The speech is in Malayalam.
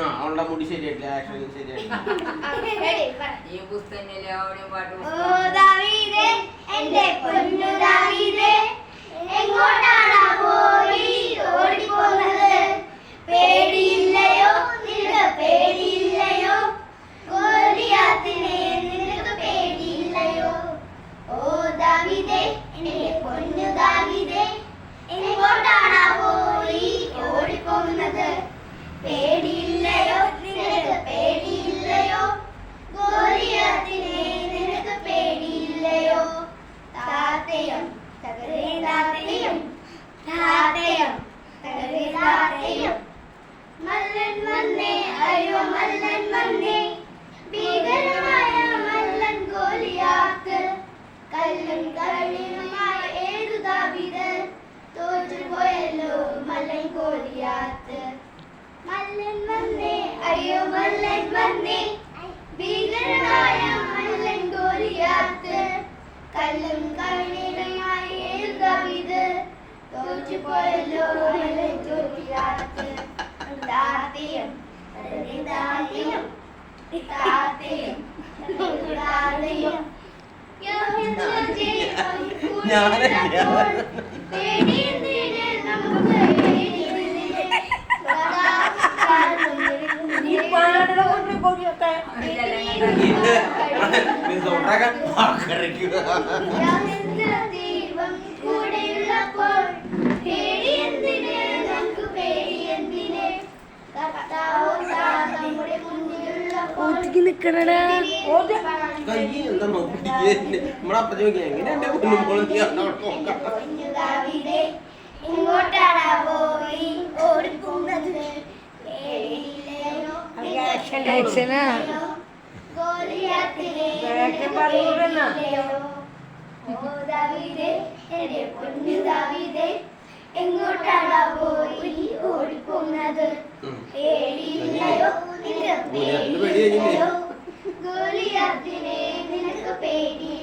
അവളുടെ മുടി ശരിയായിട്ടില്ല, ആക്ഷൻ ശരിയായിട്ടില്ല. ഈ പുസ്തകത്തിലെ അവിടെ പാട്ട് എന്റെ പൊന്നു ദാവീദേ, എങ്ങോട്ടാണ് പോയി ഓടിപ്പോകുന്നത്? പേടിയില്ലയോ നിനക്ക്, പേടിയില്ലയോ ഗോലിയാത്തിനെ നിനക്ക് പേടിയില്ലയോ? ഓ ദാവീദേ, എന്റെ പൊന്നു ദാവീദേ, എങ്ങോട്ടാണ് പോയി ഓടിപ്പോകുന്നത്? പേടിയില്ലയോ നിനക്ക്, പേടിയില്ലയോ ഗോലിയാത്തിനെ നിനക്ക് പേടിയില്ലയോ? താത്തയം തകരേ താത്തയം, താത്തയം തകരേ താത്തയം. മല്ലൻ വന്നേ, അയ്യോ മല്ലൻ വന്നേ, ഭീകരമായ മല്ലൻ ഗോലിയാത്ത്. കല്ലും കല്ലിനുമായ ഏതു ദാവീദ്, തോറ്റുപോയല്ലോ മല്ലൻ ഗോലിയാത്ത്. മല്ലൻ വന്നേ, അയ്യോ മല്ലൻ വന്നേ, ഭീകരമായ മല്ലൻ ഗോലിയാത്ത്. കല്ലും കല്ലിനുമായ ഏതു ദാവീദ്, തോറ്റുപോയല്ലോ മല്ലൻ ഗോലിയാത്ത്. താത്തയം താത്തയം താത്തയം താത്തയം. കൂടെയുള്ളപ്പോൾ പേടിയെന്തിന്, നമുക്ക് പേടിയെന്തിന്? നമ്മുടെ മുന്നിലുള്ളപ്പോൾ ഇങ്ങോട്ടാണ് പോയി ഓടിപ്പോകുന്നത്? ഗോലിയാത്തിനെ എങ്ങോട്ടാണ് പോയി ഓടിപ്പോകുന്നത്? പേടിയില്ലയോ നിനക്ക്, പേടിയില്ലയോ ഗോലിയാത്തിനെ നിനക്ക് പേടി